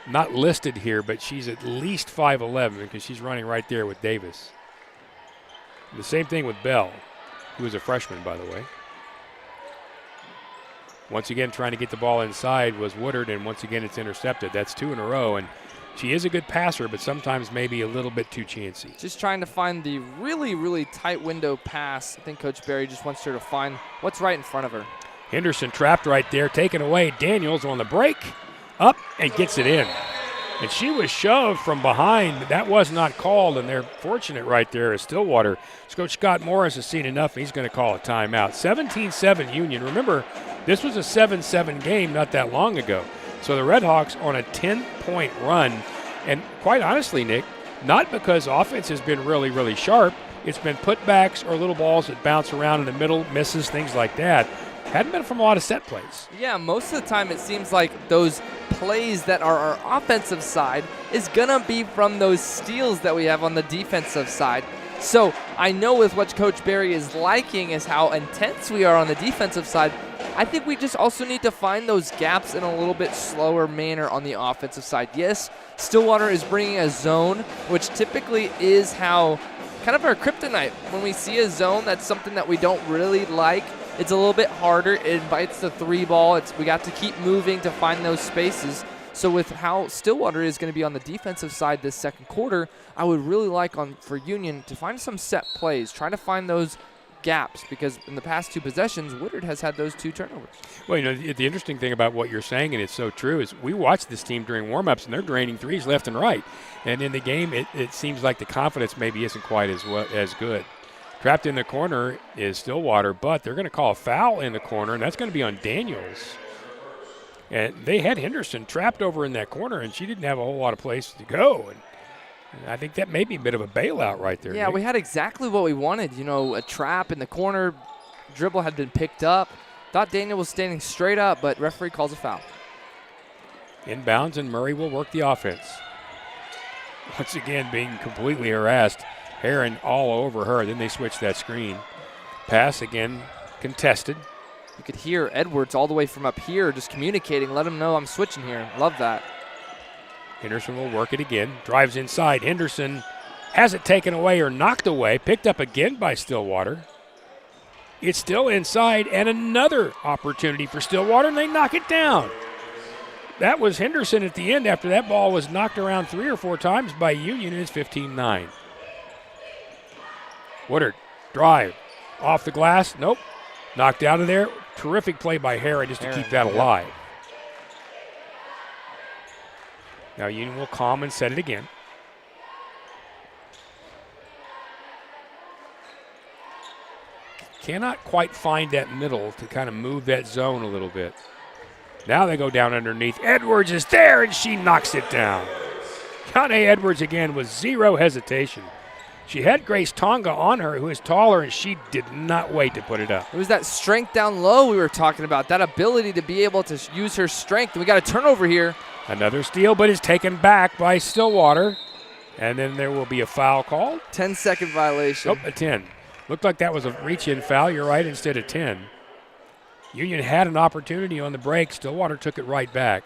not listed here, but she's at least 5'11" because she's running right there with Davis. The same thing with Bell, who is a freshman, by the way. Once again, trying to get the ball inside was Woodard, and once again, it's intercepted. That's 2 in a row, and she is a good passer, but sometimes maybe a little bit too chancy. Just trying to find the really, really tight window pass. I think Coach Berry just wants her to find what's right in front of her. Henderson trapped right there, taken away. Daniels on the break, up and gets it in. And she was shoved from behind, but that was not called, and they're fortunate right there as Stillwater. Coach Scott Morris has seen enough, he's going to call a timeout. 17-7 Union. Remember, this was a 7-7 game not that long ago. So the Redhawks on a 10-point run, and quite honestly, Nick, not because offense has been really, really sharp. It's been putbacks or little balls that bounce around in the middle, misses, things like that. Hadn't been from a lot of set plays. Yeah, most of the time it seems like those plays that are our offensive side is going to be from those steals that we have on the defensive side. So I know with what Coach Berry is liking is how intense we are on the defensive side. I think we just also need to find those gaps in a little bit slower manner on the offensive side. Yes, Stillwater is bringing a zone, which typically is how kind of our kryptonite. When we see a zone, that's something that we don't really like. It's a little bit harder. It invites the 3 ball. We got to keep moving to find those spaces. So with how Stillwater is going to be on the defensive side this second quarter, I would really like for Union to find some set plays, try to find those gaps, because in the past 2 possessions, Woodard has had those 2 turnovers. Well, you know, the interesting thing about what you're saying, and it's so true, is we watch this team during warm-ups, and they're draining threes left and right. And in the game, it seems like the confidence maybe isn't quite as good. Trapped in the corner is Stillwater, but they're going to call a foul in the corner, and that's going to be on Daniels. And they had Henderson trapped over in that corner, and she didn't have a whole lot of place to go. And I think that may be a bit of a bailout right there. Yeah, Nick. we had exactly what we wanted. You know, a trap in the corner, dribble had been picked up. Thought Daniel was standing straight up, but referee calls a foul. Inbounds, and Murray will work the offense. Once again, being completely harassed. Heron all over her. Then they switch that screen. Pass again, contested. You could hear Edwards all the way from up here just communicating, let him know I'm switching here. Love that. Henderson will work it again. Drives inside. Henderson has it taken away or knocked away. Picked up again by Stillwater. It's still inside, and another opportunity for Stillwater, and they knock it down. That was Henderson at the end after that ball was knocked around 3 or 4 times by Union, and it's 15-9. Woodard, drive, off the glass, nope, knocked out of there. Terrific play by Heron just to keep that alive. Now Union will calm and set it again. Cannot quite find that middle to kind of move that zone a little bit. Now they go down underneath. Edwards is there, and she knocks it down. Kane Edwards again with 0 hesitation. She had Grace Tonga on her, who is taller, and she did not wait to put it up. It was that strength down low we were talking about, that ability to be able to use her strength. We got a turnover here. Another steal, but is taken back by Stillwater. And then there will be a foul called. 10-second violation. Nope, a 10. Looked like that was a reach-in foul. You're right, instead of 10. Union had an opportunity on the break. Stillwater took it right back.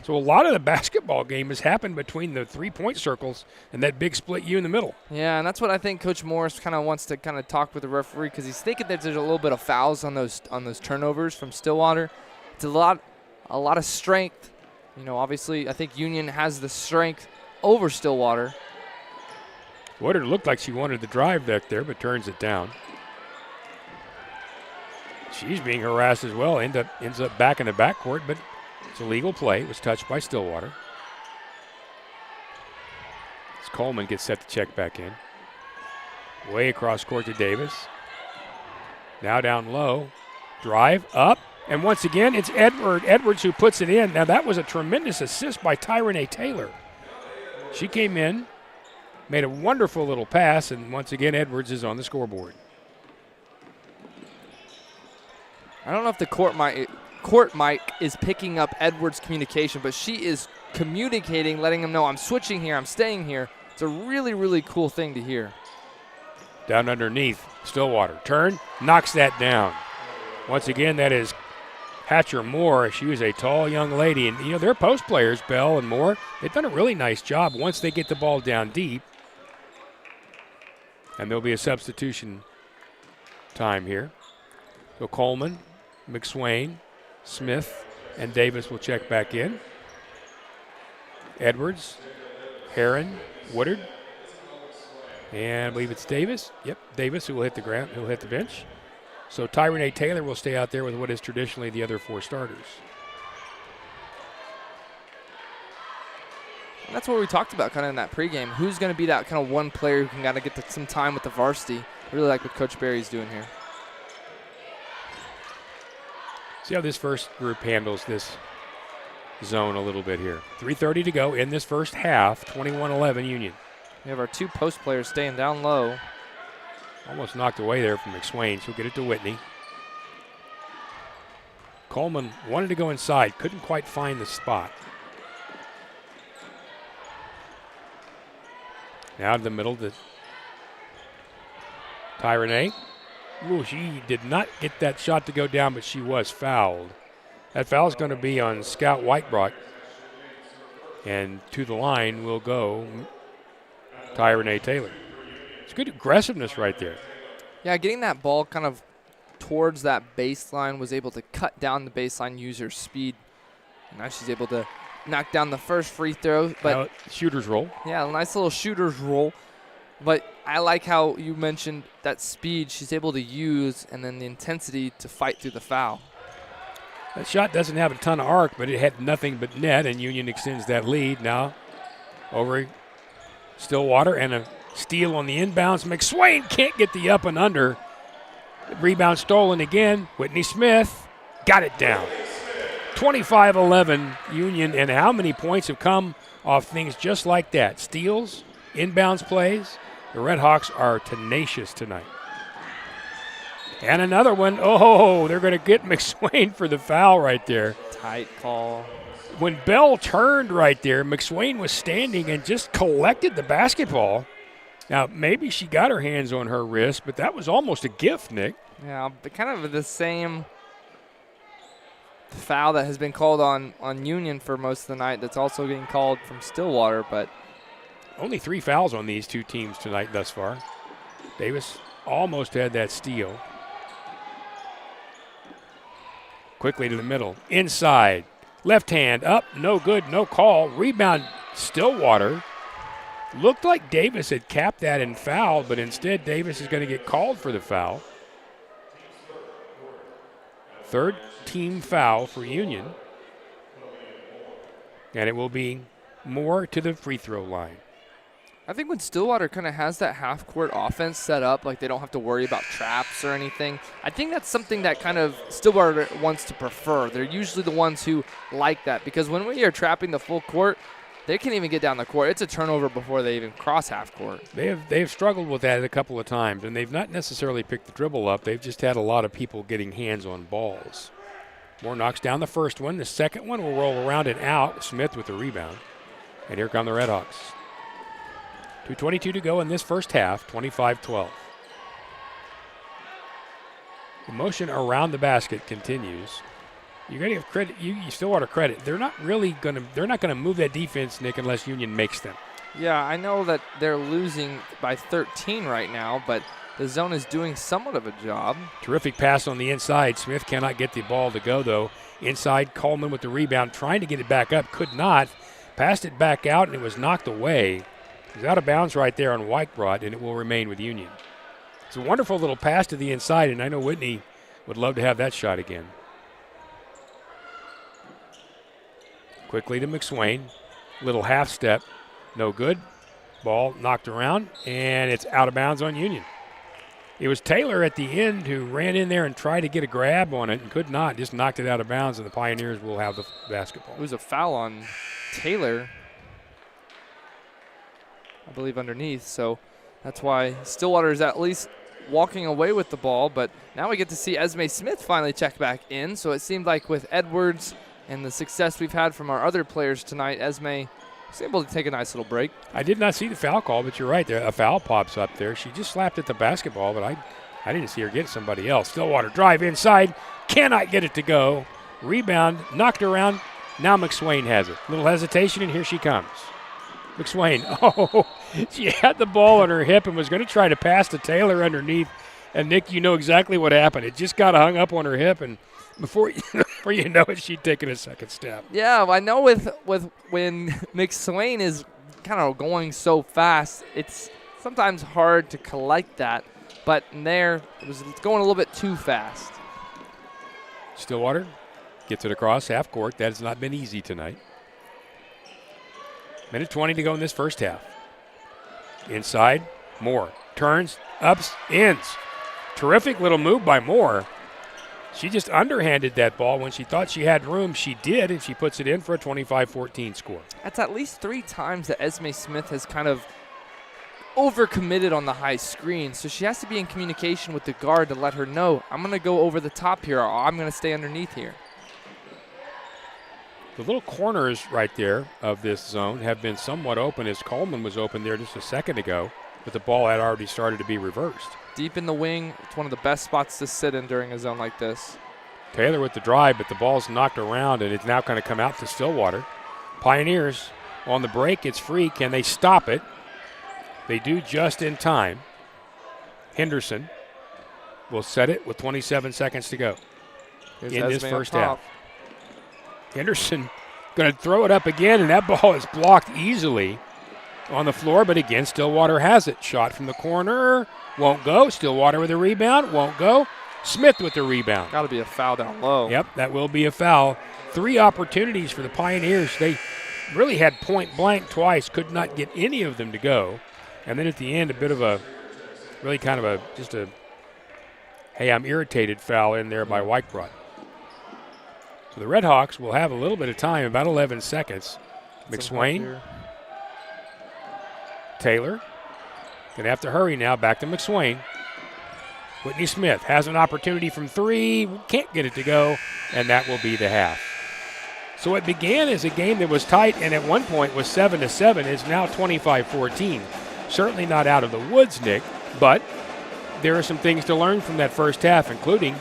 So a lot of the basketball game has happened between the 3-point circles and that big split U in the middle. Yeah, and that's what I think Coach Morris kind of wants to kind of talk with the referee, because he's thinking that there's a little bit of fouls on those turnovers from Stillwater. It's a lot of strength. You know, obviously I think Union has the strength over Stillwater. Woodard looked like she wanted the drive back there, but turns it down. She's being harassed as well. Ends up back in the backcourt, but it's a legal play. It was touched by Stillwater. As Coleman gets set to check back in. Way across court to Davis. Now down low. Drive up. And once again, it's Edwards who puts it in. Now that was a tremendous assist by Tyrone Taylor. She came in, made a wonderful little pass, and once again, Edwards is on the scoreboard. I don't know if the court mic is picking up Edwards' communication, but she is communicating, letting him know I'm switching here, I'm staying here. It's a really, really cool thing to hear. Down underneath, Stillwater. Turn, knocks that down. Once again, that is Hatcher Moore, she was a tall young lady. And, their post players, Bell and Moore, they've done a really nice job once they get the ball down deep. And there'll be a substitution time here. So Coleman, McSwain, Smith, and Davis will check back in. Edwards, Heron, Woodard, and I believe it's Davis. Yep, Davis who will hit the ground, who will hit the bench. So Tyrone Taylor will stay out there with what is traditionally the other 4 starters. And that's what we talked about kind of in that pregame. Who's going to be that kind of one player who can kind of get some time with the varsity? I really like what Coach Berry's doing here. See how this first group handles this zone a little bit here. 3:30 to go in this first half, 21-11 Union. We have our 2 post players staying down low. Almost knocked away there from McSwain. She'll get it to Whitney. Coleman wanted to go inside, couldn't quite find the spot. Now to the middle to Tyrone. Ooh, she did not get that shot to go down, but she was fouled. That foul is going to be on Scout Whitebrock. And to the line will go Tyrone Taylor. It's good aggressiveness right there. Yeah, getting that ball kind of towards that baseline, was able to cut down the baseline, use her speed. And now she's able to knock down the first free throw. But now, shooter's roll. Yeah, a nice little shooter's roll. But I like how you mentioned that speed she's able to use and then the intensity to fight through the foul. That shot doesn't have a ton of arc, but it had nothing but net, and Union extends that lead now over Stillwater, and a steal on the inbounds. McSwain can't get the up and under. Rebound stolen again. Whitney Smith got it down. 25-11 Union, and how many points have come off things just like that? Steals, inbounds plays. The Red Hawks are tenacious tonight. And another one. Oh, they're going to get McSwain for the foul right there. Tight call. When Bell turned right there, McSwain was standing and just collected the basketball. Now, maybe she got her hands on her wrist, but that was almost a gift, Nick. Yeah, but kind of the same foul that has been called on Union for most of the night that's also getting called from Stillwater, but only 3 fouls on these 2 teams tonight thus far. Davis almost had that steal. Quickly to the middle. Inside. Left hand up. No good. No call. Rebound Stillwater. Looked like Davis had capped that and fouled, but instead Davis is going to get called for the foul. 3rd team foul for Union. And it will be Moore to the free throw line. I think when Stillwater kind of has that half-court offense set up, like they don't have to worry about traps or anything, I think that's something that kind of Stillwater wants to prefer. They're usually the ones who like that, because when we are trapping the full court, they can't even get down the court. It's a turnover before they even cross half court. They've struggled with that a couple of times, and they've not necessarily picked the dribble up. They've just had a lot of people getting hands on balls. Moore knocks down the first one. The second one will roll around and out. Smith with the rebound. And here come the Red Hawks. 2:22 to go in this first half, 25-12. The motion around the basket continues. You got to give credit. You Stillwater credit. They're not gonna move that defense, Nick, unless Union makes them. Yeah, I know that they're losing by 13 right now, but the zone is doing somewhat of a job. Terrific pass on the inside. Smith cannot get the ball to go though. Inside, Coleman with the rebound, trying to get it back up, could not. Passed it back out, and it was knocked away. It was out of bounds right there on Whitebroad, and it will remain with Union. It's a wonderful little pass to the inside, and I know Whitney would love to have that shot again. Quickly to McSwain. Little half step. No good. Ball knocked around, and it's out of bounds on Union. It was Taylor at the end who ran in there and tried to get a grab on it and could not. Just knocked it out of bounds, and the Pioneers will have the basketball. It was a foul on Taylor, I believe, underneath. So that's why Stillwater is at least walking away with the ball. But now we get to see Esme Smith finally check back in. So it seemed like with Edwards and the success we've had from our other players tonight, Esme was able to take a nice little break. I did not see the foul call, but you're right. There, a foul pops up there. She just slapped at the basketball, but I didn't see her get somebody else. Stillwater drive inside. Cannot get it to go. Rebound, knocked around. Now McSwain has it. Little hesitation, and here she comes. McSwain, she had the ball on her hip and was going to try to pass to Taylor underneath. And, Nick, you know exactly what happened. It just got hung up on her hip, and before you know it, she'd taken a second step. Yeah, I know with when McSwain is kind of going so fast, it's sometimes hard to collect that. But in there, it's going a little bit too fast. Stillwater gets it across half court. That has not been easy tonight. Minute 20 to go in this first half. Inside, Moore turns, ups, ins. Terrific little move by Moore. She just underhanded that ball. When she thought she had room, she did, and she puts it in for a 25-14 score. That's at least 3 times that Esme Smith has kind of overcommitted on the high screen, so she has to be in communication with the guard to let her know, I'm going to go over the top here, or I'm going to stay underneath here. The little corners right there of this zone have been somewhat open, as Coleman was open there just a second ago, but the ball had already started to be reversed. Deep in the wing, it's one of the best spots to sit in during a zone like this. Taylor with the drive, but the ball's knocked around, and it's now going to come out to Stillwater. Pioneers on the break. It's free. Can they stop it? They do just in time. Henderson will set it with 27 seconds to go Here's in Esme this first up half. top. Henderson going to throw it up again, and that ball is blocked easily on the floor, but again, Stillwater has it. Shot from the corner, won't go. Stillwater with a rebound, won't go. Smith with the rebound. Got to be a foul down low. Yep, that will be a foul. 3 opportunities for the Pioneers. They really had point blank twice, could not get any of them to go. And then at the end, a bit of a, really kind of a, just a, hey, I'm irritated foul in there by Whitebrook. So the Red Hawks will have a little bit of time, about 11 seconds. McSwain, Taylor, gonna have to hurry now, back to McSwain. Whitney Smith has an opportunity from 3, can't get it to go, and that will be the half. So it began as a game that was tight and at one point was 7-7. It's now 25-14. Certainly not out of the woods, Nick, but there are some things to learn from that first half, including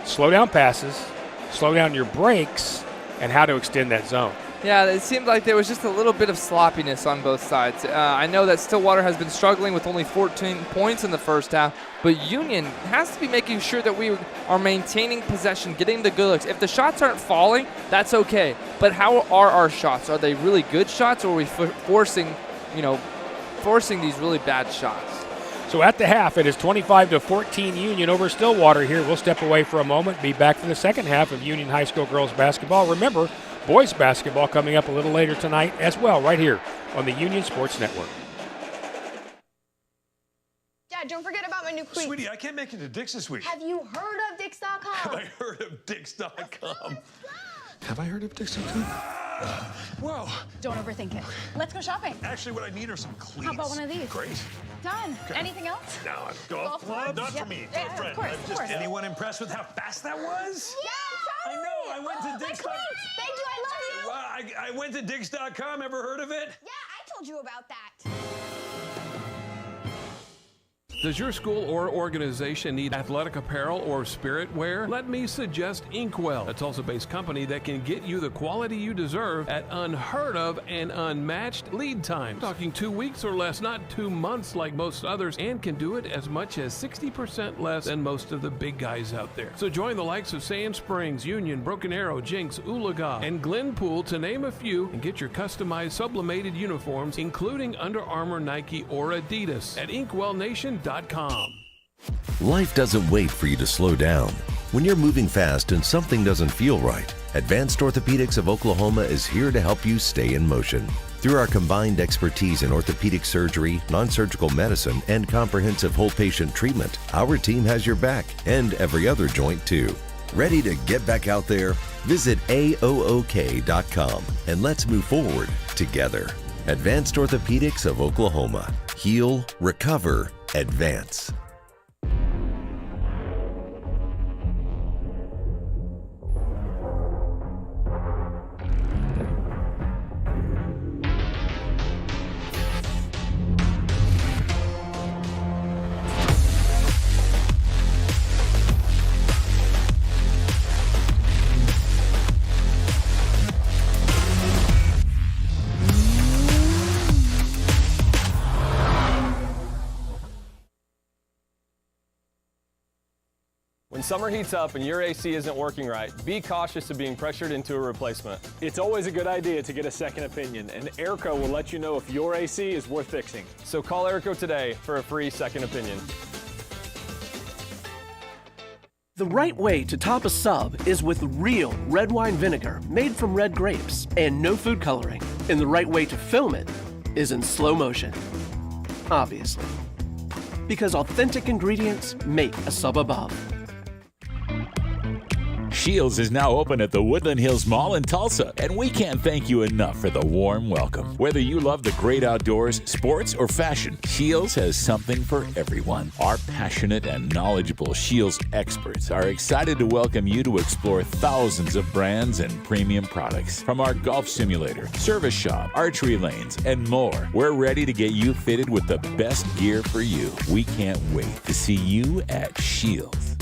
slow down passes, slow down your breaks, and how to extend that zone. Yeah, it seemed like there was just a little bit of sloppiness on both sides. I know that Stillwater has been struggling with only 14 points in the first half, but Union has to be making sure that we are maintaining possession, getting the good looks. If the shots aren't falling, that's okay. But how are our shots? Are they really good shots, or are we forcing these really bad shots? So at the half, it is 25-14 Union over Stillwater here. We'll step away for a moment, be back for the second half of Union High School girls basketball. Remember, boys basketball coming up a little later tonight as well, right here on the Union Sports Network. Dad, don't forget about my new cleats. Sweetie, I can't make it to Dick's this week. Have you heard of Dix.com? Have I heard of Dix.com? Have I heard of Dix.com? Whoa. Don't overthink it. Let's go shopping. Actually, what I need are some cleats. How about one of these? Great. Done. Anything else? Now, golf club? Not for me, for a friend. Of course, I'm just anyone impressed with how fast that was? Yeah, I know. I went to Dix.com. Thank you. I love you. Well, I went to Dix.com. Ever heard of it? Yeah, I told you about that. Does your school or organization need athletic apparel or spirit wear? Let me suggest Inkwell, a Tulsa-based company that can get you the quality you deserve at unheard of and unmatched lead times. Talking 2 weeks or less, not 2 months like most others, and can do it as much as 60% less than most of the big guys out there. So join the likes of Sand Springs, Union, Broken Arrow, Jinx, Oolaga, and Glenpool to name a few, and get your customized sublimated uniforms, including Under Armour, Nike, or Adidas at InkwellNation.com. Life doesn't wait for you to slow down. When you're moving fast and something doesn't feel right, Advanced Orthopedics of Oklahoma is here to help you stay in motion. Through our combined expertise in orthopedic surgery, non-surgical medicine, and comprehensive whole patient treatment, our team has your back and every other joint too. Ready to get back out there? Visit AOOK.com and let's move forward together. Advanced Orthopedics of Oklahoma. Heal, recover, advance. When summer heats up and your AC isn't working right, be cautious of being pressured into a replacement. It's always a good idea to get a second opinion, and Airco will let you know if your AC is worth fixing. So call Airco today for a free second opinion. The right way to top a sub is with real red wine vinegar made from red grapes and no food coloring. And the right way to film it is in slow motion. Obviously. Because authentic ingredients make a sub above. Shields is now open at the Woodland Hills Mall in Tulsa, and we can't thank you enough for the warm welcome. Whether you love the great outdoors, sports, or fashion, Shields has something for everyone. Our passionate and knowledgeable Shields experts are excited to welcome you to explore thousands of brands and premium products. From our golf simulator, service shop, archery lanes, and more, we're ready to get you fitted with the best gear for you. We can't wait to see you at Shields.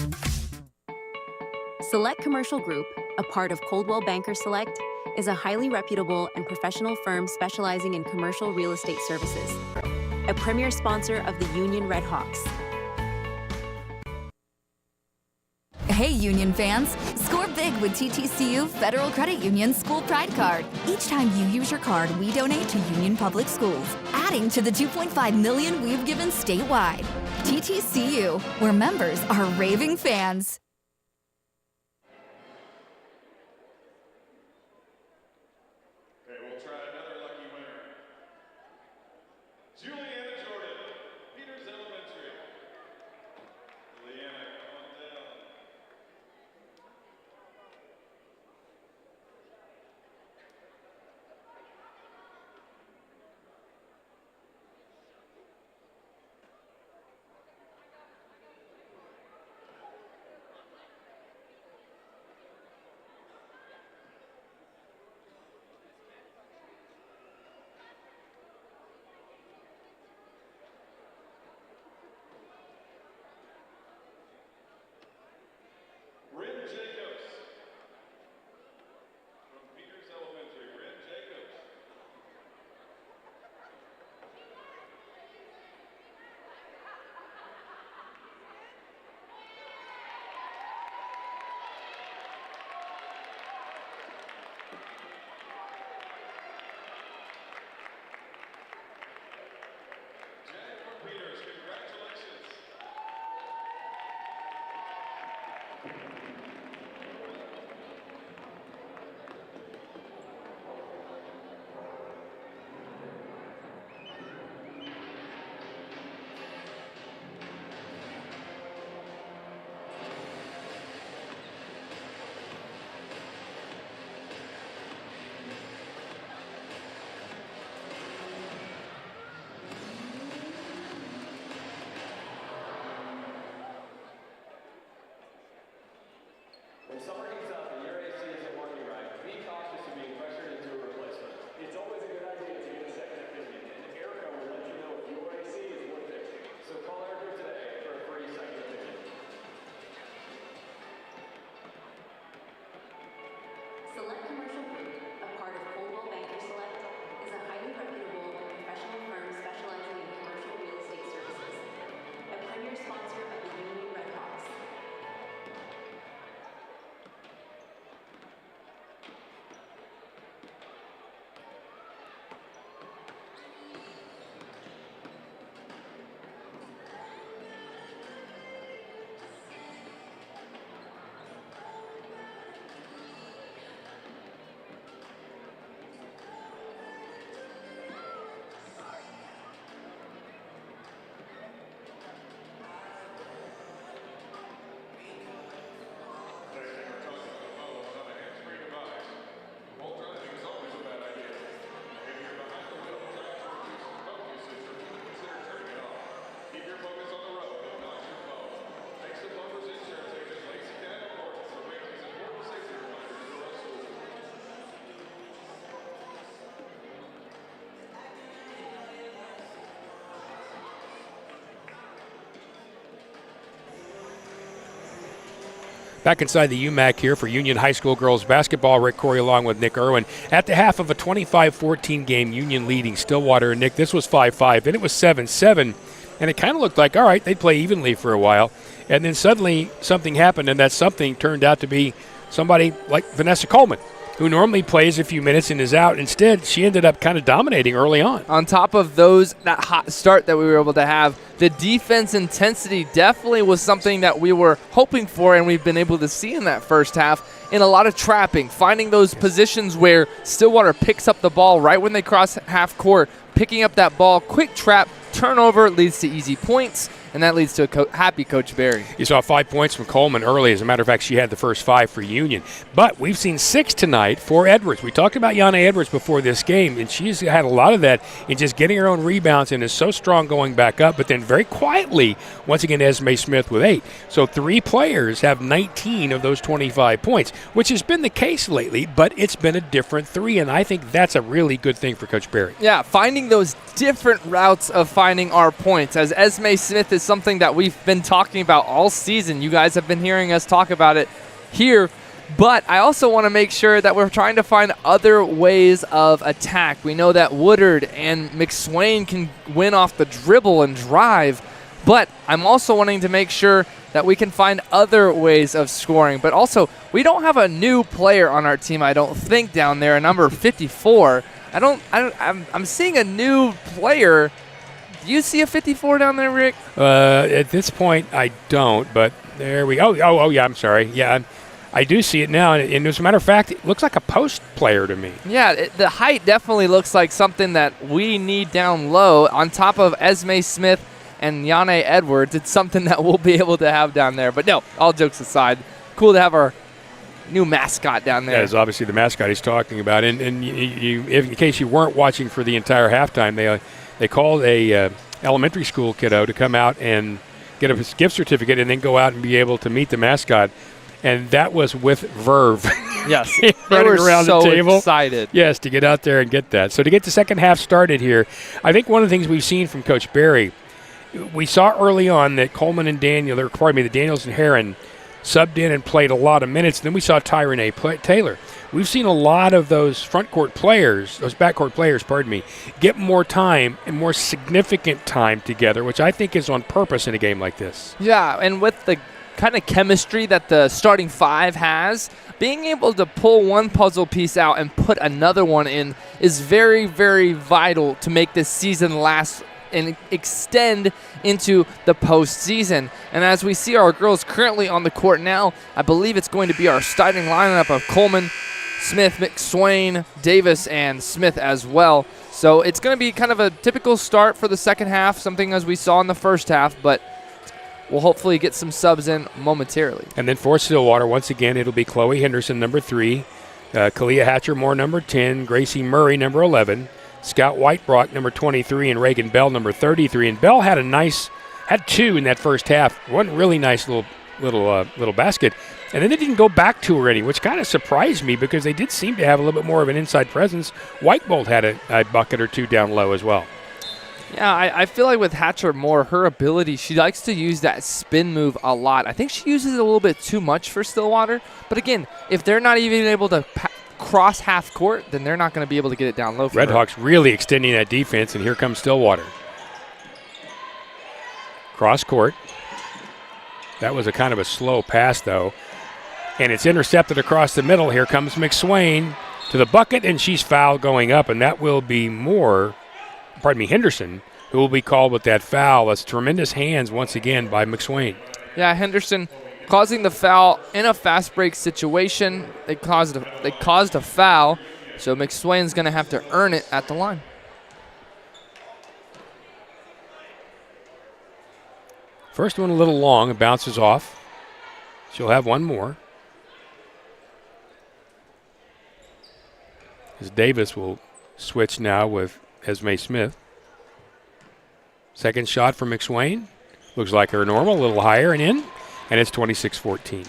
Select Commercial Group, a part of Coldwell Banker Select, is a highly reputable and professional firm specializing in commercial real estate services. A premier sponsor of the Union Red Hawks. Hey Union fans, score big with TTCU Federal Credit Union School Pride Card. Each time you use your card, we donate to Union Public Schools, adding to the $2.5 million we've given statewide. TTCU, where members are raving fans. When summer heats up and your AC isn't working right, be cautious of being pressured into a replacement. It's always a good idea to get a second opinion, and Airco will let you know if your AC is worth fixing. So call Airco today for a free second opinion. Select Commercial Group, a part of Coldwell Banker Select, is a highly reputable and professional firm specializing in commercial real estate services. A premier sponsor of the Union Red Hawks. Back inside the UMAC here for Union High School girls basketball. Rick Corey along with Nick Irwin. At the half of a 25-14 game, Union leading Stillwater. And Nick, this was 5-5, and it was 7-7. And it kind of looked like, all right, they'd play evenly for a while. And then suddenly something happened, and that something turned out to be somebody like Vanessa Coleman, who normally plays a few minutes and is out. Instead, she ended up kind of dominating early on. On top of that hot start that we were able to have, the defense intensity definitely was something that we were hoping for, and we've been able to see in that first half in a lot of trapping, finding those positions where Stillwater picks up the ball right when they cross half court, picking up that ball, quick trap, turnover leads to easy points, and that leads to a happy Coach Barry. You saw 5 points from Coleman early. As a matter of fact, she had the first 5 for Union. But we've seen 6 tonight for Edwards. We talked about Yana Edwards before this game, and she's had a lot of that in just getting her own rebounds and is so strong going back up. But then very quietly, once again, Esme Smith with 8. So 3 players have 19 of those 25 points, which has been the case lately, but it's been a different 3, and I think that's a really good thing for Coach Barry. Yeah, finding those different routes of finding our points, as Esme Smith is something that we've been talking about all season. You guys have been hearing us talk about it here, but I also want to make sure that we're trying to find other ways of attack. We know that Woodard and McSwain can win off the dribble and drive, but I'm also wanting to make sure that we can find other ways of scoring. But also, we don't have a new player on our team, I don't think, down there, number 54. I'm seeing a new player. Do you see a 54 down there, Rick? At this point, I don't, but there we go. Oh, yeah, I'm sorry. Yeah, I do see it now, and as a matter of fact, it looks like a post player to me. Yeah, the height definitely looks like something that we need down low. On top of Esme Smith and Yane Edwards, it's something that we'll be able to have down there. But no, all jokes aside, cool to have our new mascot down there. That is obviously the mascot he's talking about. And if, in case you weren't watching for the entire halftime, they called a elementary school kiddo to come out and get a gift certificate and then go out and be able to meet the mascot. And that was with verve. Yes, running around so the table. Excited. Yes, to get out there and get that. So to get the second half started here, I think one of the things we've seen from Coach Barry, we saw early on that Coleman and the Daniels and Heron subbed in and played a lot of minutes. Then we saw Tyrone Taylor. We've seen a lot of those backcourt players, get more time and more significant time together, which I think is on purpose in a game like this. Yeah, and with the kind of chemistry that the starting 5 has, being able to pull one puzzle piece out and put another one in is very, very vital to make this season last and extend into the postseason. And as we see our girls currently on the court now, I believe it's going to be our starting lineup of Coleman, Smith, McSwain, Davis, and Smith as well. So it's going to be kind of a typical start for the second half, something as we saw in the first half, but we'll hopefully get some subs in momentarily. And then for Stillwater, once again, it'll be Chloe Henderson, number 3, Kalia Hatcher-Moore, number 10, Gracie Murray, number 11, Scout Whitebrock, number 23, and Reagan Bell, number 33. And Bell had had 2 in that first half. One really nice little basket. And then they didn't go back to her any, which kind of surprised me because they did seem to have a little bit more of an inside presence. Whitebolt had a bucket or 2 down low as well. Yeah, I feel like with Hatcher-Moore, her ability, she likes to use that spin move a lot. I think she uses it a little bit too much for Stillwater. But again, if they're not even able to cross half court, then they're not going to be able to get it down low for her. Redhawks really extending that defense, and here comes Stillwater. Cross court. That was a kind of a slow pass, though. And it's intercepted across the middle. Here comes McSwain to the bucket, and she's fouled going up, and that will be Henderson, who will be called with that foul. That's tremendous hands once again by McSwain. Yeah, Henderson causing the foul in a fast break situation. They caused a foul, so McSwain's going to have to earn it at the line. First one a little long. It bounces off. She'll have one more. As Davis will switch now with Esme Smith. Second shot for McSwain. Looks like her normal, a little higher and in. And it's 26-14.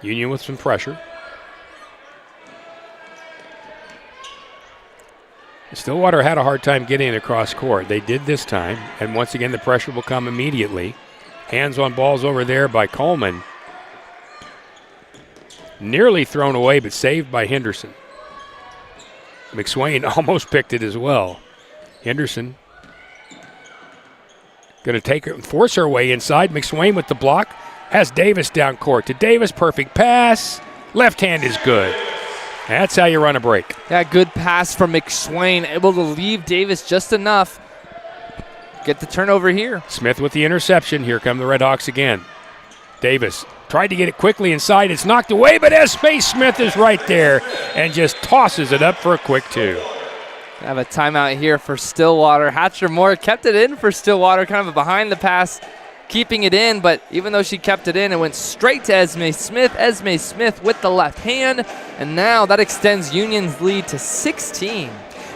Union with some pressure. Stillwater had a hard time getting it across court. They did this time, and once again the pressure will come immediately. Hands on balls over there by Coleman. Nearly thrown away, but saved by Henderson. McSwain almost picked it as well. Henderson Going to force her way inside. McSwain with the block. Has Davis down court. To Davis, perfect pass. Left hand is good. That's how you run a break. Yeah, good pass from McSwain. Able to leave Davis just enough. Get the turnover here. Smith with the interception. Here come the Redhawks again. Davis tried to get it quickly inside. It's knocked away, but Esme Smith is right there and just tosses it up for a quick 2. Have a timeout here for Stillwater. Hatcher Moore kept it in for Stillwater, kind of a behind the pass, keeping it in, but even though she kept it in, it went straight to Esme Smith. Esme Smith with the left hand, and now that extends Union's lead to 16.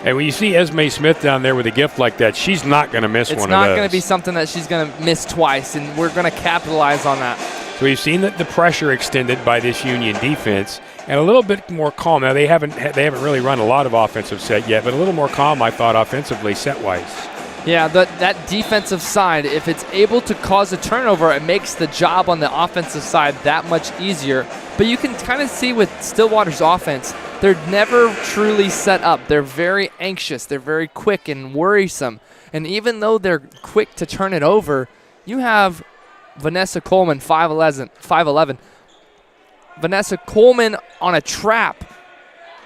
And when you see Esme Smith down there with a gift like that, she's not going to miss one of those. It's not going to be something that she's going to miss twice, and we're going to capitalize on that. So we've seen the pressure extended by this Union defense, and a little bit more calm. Now they haven't really run a lot of offensive set yet, but a little more calm, I thought, offensively set-wise. Yeah, that defensive side, if it's able to cause a turnover, it makes the job on the offensive side that much easier. But you can kind of see with Stillwater's offense, they're never truly set up. They're very anxious. They're very quick and worrisome. And even though they're quick to turn it over, you have Vanessa Coleman, 5'11". Vanessa Coleman on a trap.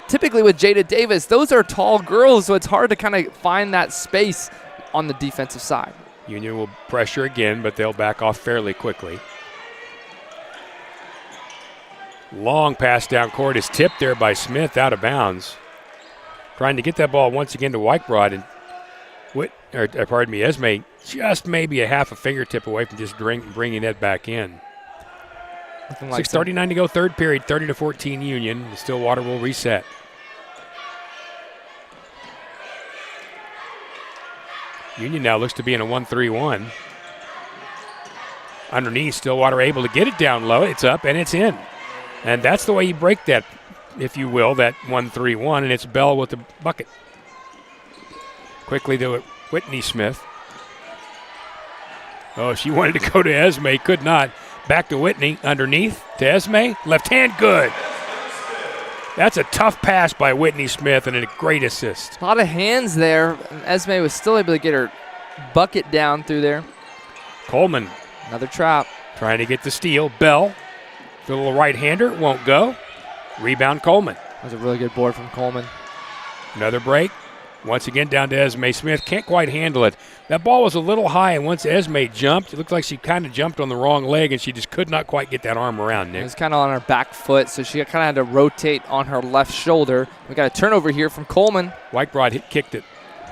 Typically with Jada Davis, those are tall girls, so it's hard to kind of find that space on the defensive side. Union will pressure again, but they'll back off fairly quickly. Long pass down court is tipped there by Smith out of bounds. Trying to get that ball once again to Whitebroad, and Esme just maybe a half a fingertip away from just bringing that back in. Like 6:39 to go, third period, 30-14 Union. Stillwater will reset. Union now looks to be in a 1-3-1. Underneath, Stillwater able to get it down low. It's up and it's in. And that's the way you break that, if you will, that 1-3-1, and it's Bell with the bucket. Quickly to Whitney Smith. Oh, she wanted to go to Esme, could not. Back to Whitney, underneath to Esme. Left hand, good. That's a tough pass by Whitney Smith and a great assist. A lot of hands there. Esme was still able to get her bucket down through there. Coleman. Another trap. Trying to get the steal. Bell. The little right-hander, won't go. Rebound, Coleman. That was a really good board from Coleman. Another break. Once again down to Esme Smith. Can't quite handle it. That ball was a little high, and once Esme jumped, it looked like she kind of jumped on the wrong leg, and she just could not quite get that arm around, Nick. It was kind of on her back foot, so she kind of had to rotate on her left shoulder. We got a turnover here from Coleman. Whitebroad kicked it.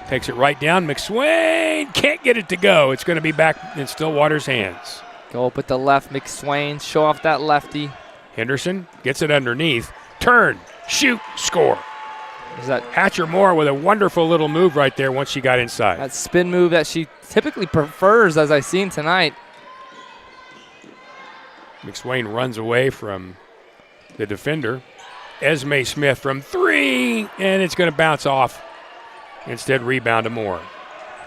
Takes it right down. McSwain can't get it to go. It's going to be back in Stillwater's hands. Go up with the left, McSwain. Show off that lefty. Henderson gets it underneath. Turn, shoot, score. Is that Hatcher Moore with a wonderful little move right there once she got inside. That spin move that she typically prefers, as I've seen tonight. McSwain runs away from the defender. Esme Smith from three, and it's going to bounce off. Instead, rebound to Moore.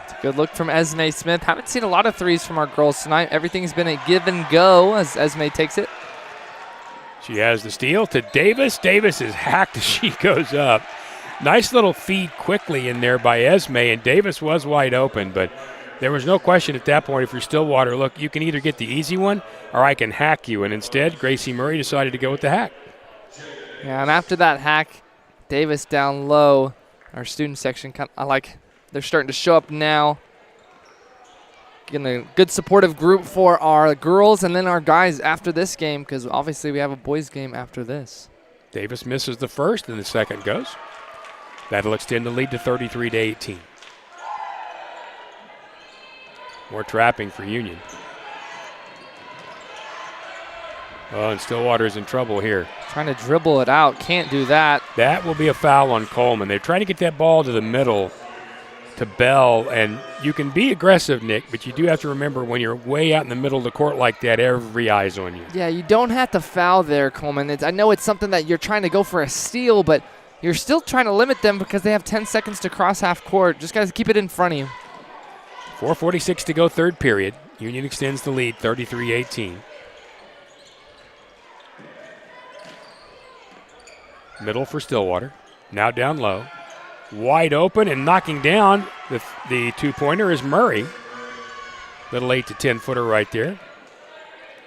It's a good look from Esme Smith. Haven't seen a lot of threes from our girls tonight. Everything's been a give and go as Esme takes it. She has the steal to Davis. Davis is hacked as she goes up. Nice little feed quickly in there by Esme, and Davis was wide open, but there was no question at that point, if you're Stillwater, look, you can either get the easy one or I can hack you, and instead, Gracie Murray decided to go with the hack. Yeah, and after that hack, Davis down low. Our student section, they're starting to show up now. Getting a good supportive group for our girls and then our guys after this game, because obviously we have a boys game after this. Davis misses the first, and the second goes. That'll extend the lead to 33-18. More trapping for Union. Oh, and Stillwater's in trouble here. Trying to dribble it out. Can't do that. That will be a foul on Coleman. They're trying to get that ball to the middle to Bell, and you can be aggressive, Nick, but you do have to remember when you're way out in the middle of the court like that, every eye's on you. Yeah, you don't have to foul there, Coleman. I know it's something that you're trying to go for a steal, but you're still trying to limit them because they have 10 seconds to cross half court. Just got to keep it in front of you. 4:46 to go, third period. Union extends the lead, 33-18. Middle for Stillwater. Now down low. Wide open and knocking down the two-pointer is Murray. Little 8 to 10 footer right there.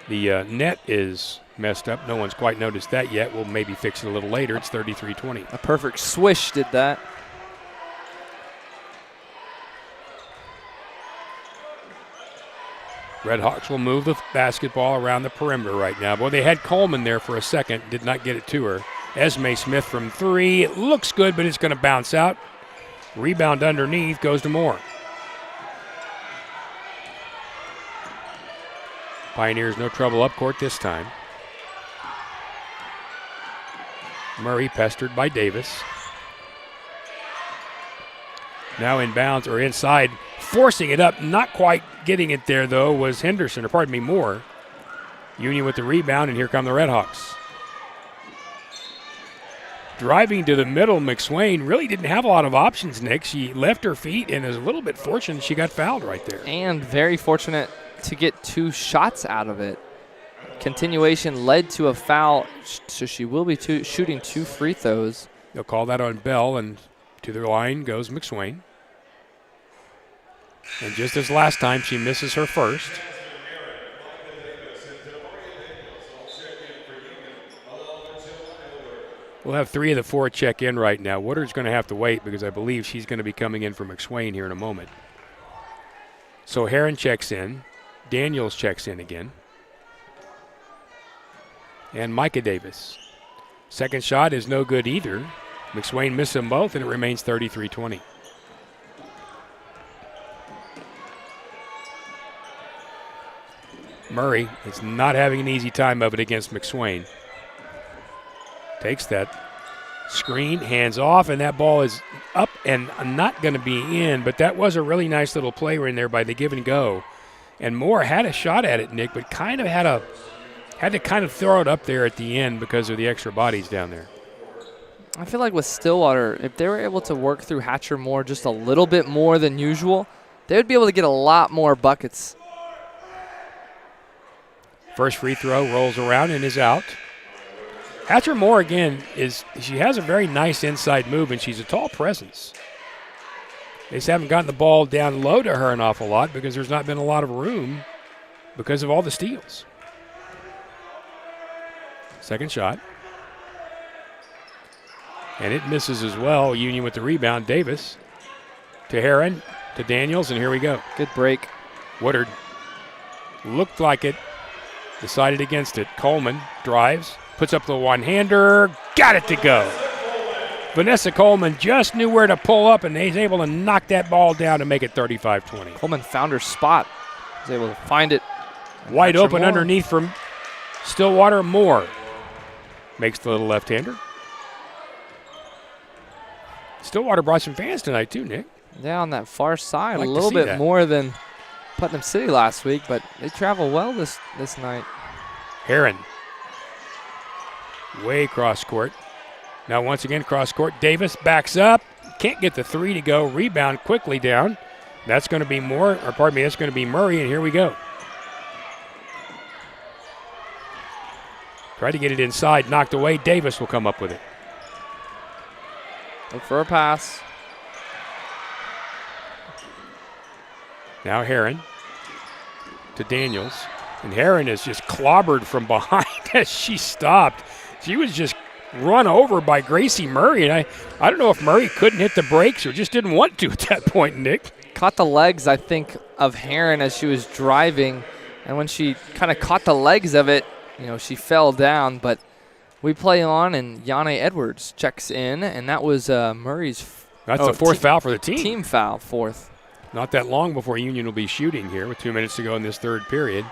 The net is messed up. No one's quite noticed that yet. We'll maybe fix it a little later. It's 33-20. A perfect swish did that. Red Hawks will move the basketball around the perimeter right now. Boy, they had Coleman there for a second. Did not get it to her. Esme Smith from 3. It looks good, but it's going to bounce out. Rebound underneath goes to Moore. Pioneers no trouble up court this time. Murray pestered by Davis. Now inbounds or inside, forcing it up, not quite getting it there though, was Henderson, or pardon me, Moore. Union with the rebound, and here come the Red Hawks. Driving to the middle, McSwain really didn't have a lot of options, Nick. She left her feet and is a little bit fortunate she got fouled right there. And very fortunate to get 2 shots out of it. Continuation led to a foul, so she will be shooting 2 free throws. They'll call that on Bell, and to the line goes McSwain. And just as last time, she misses her first. We'll have 3 of the 4 check in right now. Woodard's going to have to wait because I believe she's going to be coming in for McSwain here in a moment. So Heron checks in. Daniels checks in again. And Micah Davis. Second shot is no good either. McSwain missed them both, and it remains 33-20. Murray is not having an easy time of it against McSwain. Takes that screen, hands off, and that ball is up and not going to be in, but that was a really nice little play in there by the give and go. And Moore had a shot at it, Nick, but kind of had to kind of throw it up there at the end because of the extra bodies down there. I feel like with Stillwater, if they were able to work through Hatcher Moore just a little bit more than usual, they would be able to get a lot more buckets. First free throw rolls around and is out. Hatcher Moore, again, she has a very nice inside move, and she's a tall presence. They just haven't gotten the ball down low to her an awful lot because there's not been a lot of room because of all the steals. Second shot. And it misses as well. Union with the rebound. Davis to Heron, to Daniels, and here we go. Good break. Woodard looked like it, decided against it. Coleman drives, puts up the one-hander, got it to go. Vanessa Coleman just knew where to pull up, and he's able to knock that ball down to make it 35-20. Coleman found her spot. Was able to find it. Wide open underneath from Stillwater. Moore makes the little left-hander. Stillwater brought some fans tonight too, Nick. Yeah, on that far side, like a little bit that. more than Putnam City last week, but they travel well this night. Heron, way cross court. Now once again cross court. Davis backs up, can't get the 3 to go. Rebound quickly down. That's going to be that's going to be Murray, and here we go. Try to get it inside, knocked away. Davis will come up with it. Look for a pass. Now Heron to Daniels. And Heron is just clobbered from behind as she stopped. She was just run over by Gracie Murray. And I don't know if Murray couldn't hit the brakes or just didn't want to at that point, Nick. Caught the legs, I think, of Heron as she was driving. And when she kind of caught the legs of it, she fell down. But we play on, and Yane Edwards checks in, and that was Murray's. That's the 4th foul for the team. Team foul, 4th. Not that long before Union will be shooting here with 2 minutes to go in this third period.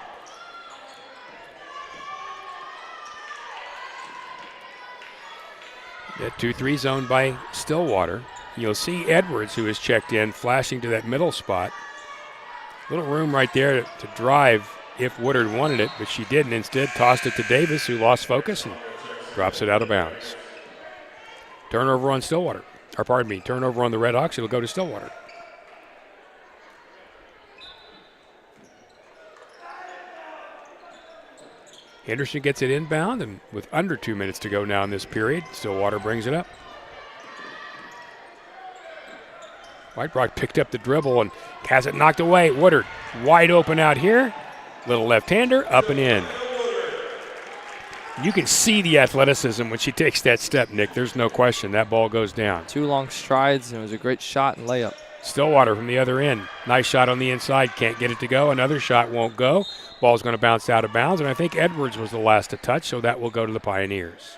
That 2-3 zone by Stillwater. You'll see Edwards, who is checked in, flashing to that middle spot. Little room right there to drive if Woodard wanted it, but she didn't. Instead, tossed it to Davis, who lost focus and drops it out of bounds. Turnover on Stillwater. Turnover on the Red Hawks. It'll go to Stillwater. Henderson gets it inbound, and with under 2 minutes to go now in this period, Stillwater brings it up. Whitebrook picked up the dribble and has it knocked away. Woodard wide open out here. Little left-hander, up and in. You can see the athleticism when she takes that step, Nick. There's no question. That ball goes down. 2 long strides, and it was a great shot and layup. Stillwater from the other end. Nice shot on the inside. Can't get it to go. Another shot won't go. Ball's going to bounce out of bounds, and I think Edwards was the last to touch, so that will go to the Pioneers.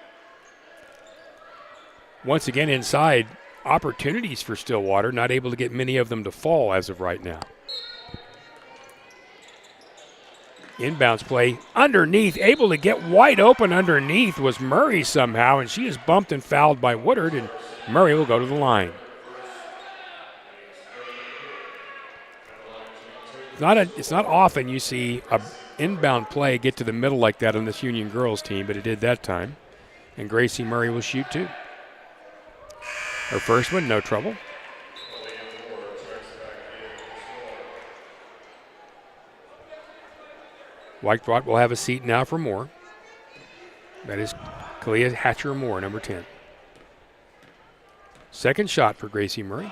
Once again inside, opportunities for Stillwater, not able to get many of them to fall as of right now. Inbounds play underneath, able to get wide open underneath was Murray somehow, and she is bumped and fouled by Woodard, and Murray will go to the line. It's not often you see a inbound play get to the middle like that on this Union girls team, but it did that time. And Gracie Murray will shoot too. Her first one, no trouble. Whitebrook will have a seat now for Moore. That is Kalia Hatcher-Moore, number 10. Second shot for Gracie Murray.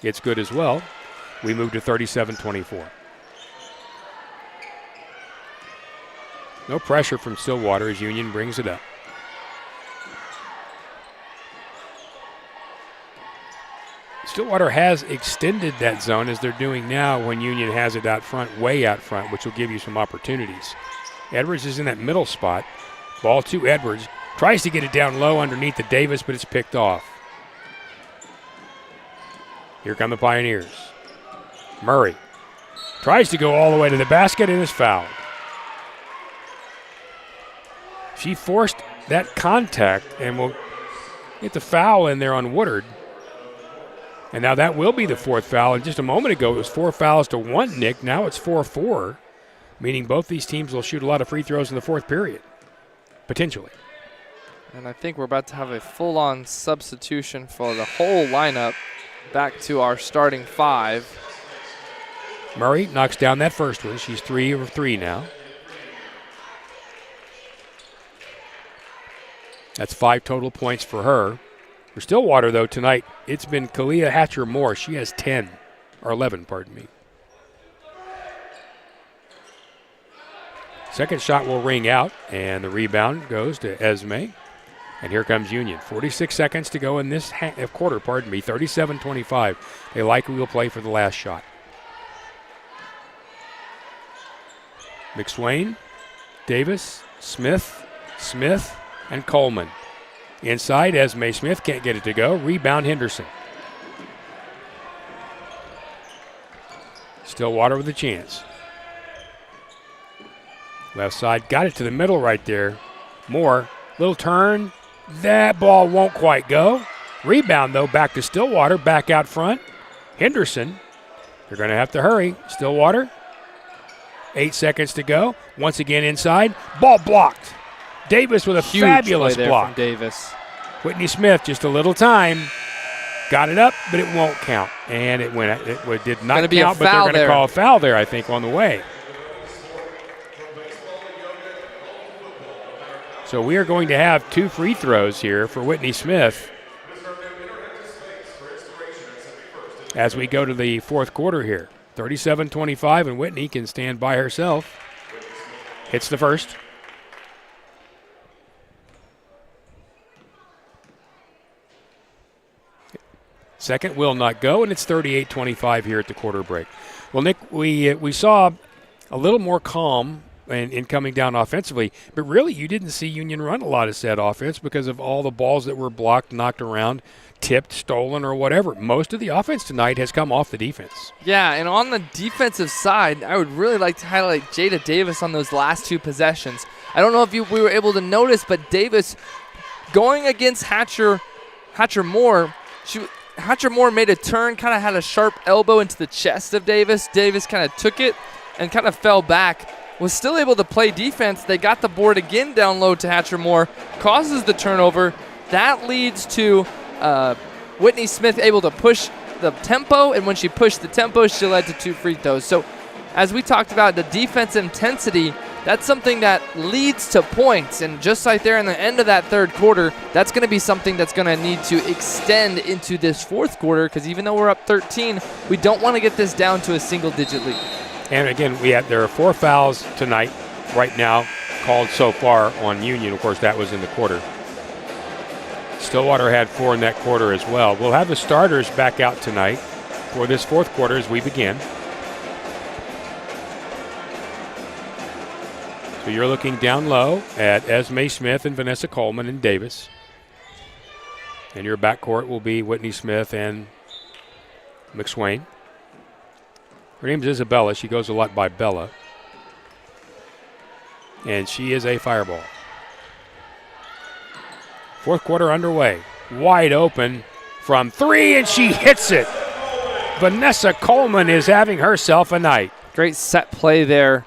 It's good as well. We move to 37-24. No pressure from Stillwater as Union brings it up. Stillwater has extended that zone as they're doing now when Union has it out front, way out front, which will give you some opportunities. Edwards is in that middle spot. Ball to Edwards. Tries to get it down low underneath the Davis, but it's picked off. Here come the Pioneers. Murray tries to go all the way to the basket and is fouled. She forced that contact and will get the foul in there on Woodard. And now that will be the 4th foul. And just a moment ago, it was 4 fouls to 1, Nick. Now it's 4-4, meaning both these teams will shoot a lot of free throws in the 4th period, potentially. And I think we're about to have a full-on substitution for the whole lineup back to our starting 5. Murray knocks down that first one. She's 3 of 3 now. That's 5 total points for her. For Stillwater, though, tonight, it's been Kalia Hatcher-Moore. She has 10, or 11, pardon me. Second shot will ring out, and the rebound goes to Esme. And here comes Union. 46 seconds to go in this quarter, 37-25. They likely will play for the last shot. McSwain, Davis, Smith, and Coleman. Inside, Esme Smith can't get it to go. Rebound, Henderson. Stillwater with a chance. Left side, got it to the middle right there. Moore, little turn. That ball won't quite go. Rebound, though, back to Stillwater, back out front. Henderson, they're going to have to hurry. Stillwater, 8 seconds to go. Once again inside, ball blocked. Davis with a huge fabulous play there block. from Davis. Whitney Smith, just a little time. Got it up, but it won't count. And it went. It did not count, but they're going to call a foul there, I think, on the way. So we are going to have 2 free throws here for Whitney Smith as we go to the 4th quarter here. 37-25, and Whitney can stand by herself. Hits the first. Second will not go, and it's 38-25 here at the quarter break. Well, Nick, we saw a little more calm in coming down offensively, but really you didn't see Union run a lot of said offense because of all the balls that were blocked, knocked around, tipped, stolen, or whatever. Most of the offense tonight has come off the defense. Yeah, and on the defensive side, I would really like to highlight Jada Davis on those last 2 possessions. I don't know if we were able to notice, but Davis going against Hatcher-Moore, Hatcher-Moore made a turn, kind of had a sharp elbow into the chest of Davis. Davis kind of took it and kind of fell back. Was still able to play defense. They got the board again down low to Hatcher-Moore, causes the turnover. That leads to Whitney Smith able to push the tempo, and when she pushed the tempo, she led to 2 free throws. So as we talked about, the defense intensity that's something that leads to points. And just right there in the end of that third quarter, that's going to be something that's going to need to extend into this fourth quarter, because even though we're up 13, we don't want to get this down to a single-digit lead. And again, there are 4 fouls tonight, right now, called so far on Union. Of course, that was in the quarter. Stillwater had 4 in that quarter as well. We'll have the starters back out tonight for this fourth quarter as we begin. So you're looking down low at Esme Smith and Vanessa Coleman and Davis. And your backcourt will be Whitney Smith and McSwain. Her name is Isabella. She goes a lot by Bella. And she is a fireball. Fourth quarter underway. Wide open from 3, and she hits it. Vanessa Coleman is having herself a night. Great set play there.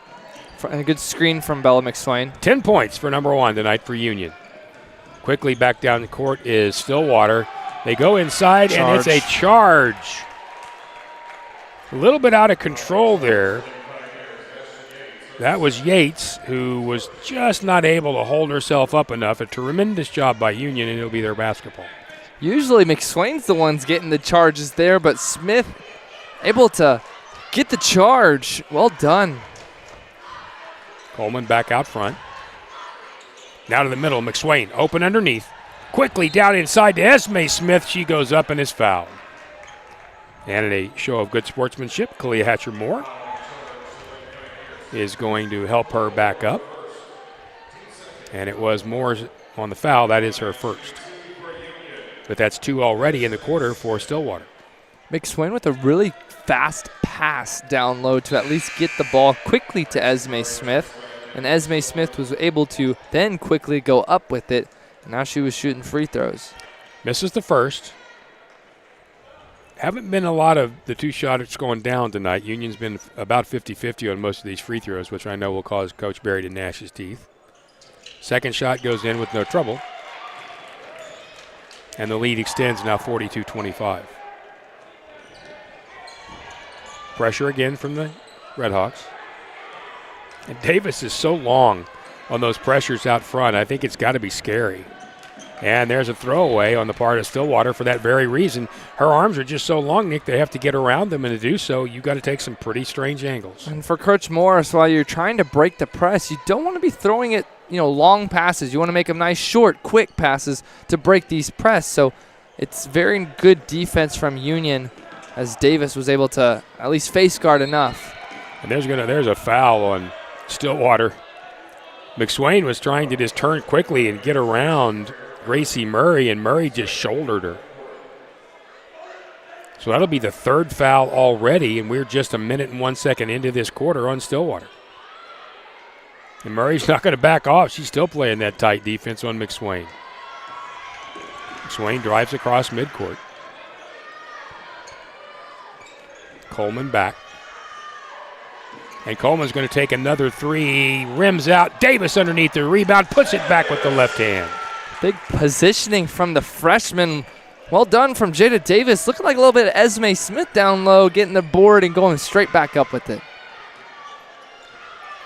And a good screen from Bella McSwain. 10 points for number 1 tonight for Union. Quickly back down the court is Stillwater. They go inside, and it's a charge. A little bit out of control there. That was Yates, who was just not able to hold herself up enough. A tremendous job by Union, and it'll be their basketball. Usually McSwain's the ones getting the charges there, but Smith able to get the charge. Well done. Coleman back out front. Now to the middle, McSwain open underneath. Quickly down inside to Esme Smith. She goes up and is fouled. And in a show of good sportsmanship, Kalia Hatcher-Moore is going to help her back up. And it was Moore on the foul. That is her first. But that's 2 already in the quarter for Stillwater. McSwain with a really fast pass down low to at least get the ball quickly to Esme Smith. And Esme Smith was able to then quickly go up with it. Now she was shooting free throws. Misses the first. Haven't been a lot of the 2 shots going down tonight. Union's been about 50-50 on most of these free throws, which I know will cause Coach Berry to gnash his teeth. Second shot goes in with no trouble. And the lead extends now 42-25. Pressure again from the Redhawks. And Davis is so long on those pressures out front. I think it's got to be scary. And there's a throwaway on the part of Stillwater for that very reason. Her arms are just so long, Nick, they have to get around them, and to do so, you've got to take some pretty strange angles. And for Coach Morris, while you're trying to break the press, you don't want to be throwing it, long passes. You want to make them nice, short, quick passes to break these press. So it's very good defense from Union as Davis was able to at least face guard enough. And there's a foul on Stillwater. McSwain was trying to just turn quickly and get around Gracie Murray, and Murray just shouldered her. So that'll be the 3rd foul already, and we're just 1 minute and 1 second into this quarter on Stillwater. And Murray's not going to back off. She's still playing that tight defense on McSwain. McSwain drives across midcourt. Coleman back. And Coleman's going to take another 3, rims out. Davis underneath the rebound, puts it back with the left hand. Big positioning from the freshman. Well done from Jada Davis. Looking like a little bit of Esme Smith down low, getting the board and going straight back up with it.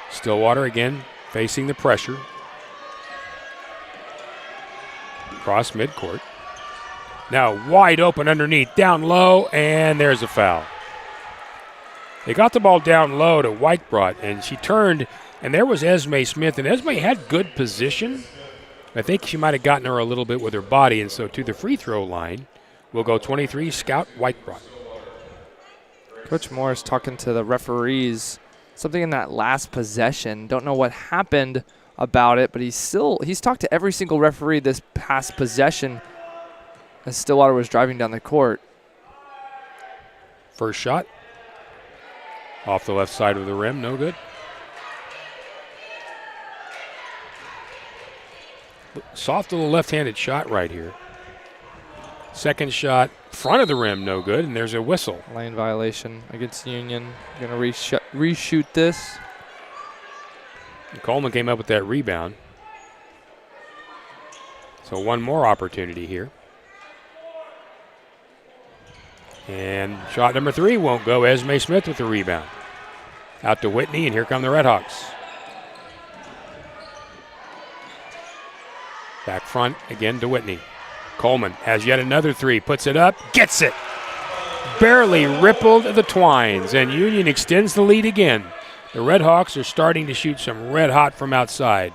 Stillwater again facing the pressure. Cross midcourt. Now wide open underneath, down low, and there's a foul. They got the ball down low to Whitebrought, and she turned, and there was Esme Smith, and Esme had good position. I think she might have gotten her a little bit with her body, and so to the free throw line will go 23, Scout Whitebrought. Coach Morris talking to the referees. Something in that last possession. Don't know what happened about it, but he's talked to every single referee this past possession as Stillwater was driving down the court. First shot. Off the left side of the rim, no good. Soft little left-handed shot right here. Second shot, front of the rim, no good, and there's a whistle. Lane violation against Union. Going to reshoot this. And Coleman came up with that rebound. So one more opportunity here. And shot number 3 won't go. Esme Smith with the rebound. Out to Whitney, and here come the Redhawks. Back front again to Whitney. Coleman has yet another three, puts it up, gets it. Barely rippled the twines, and Union extends the lead again. The Red Hawks are starting to shoot some red hot from outside.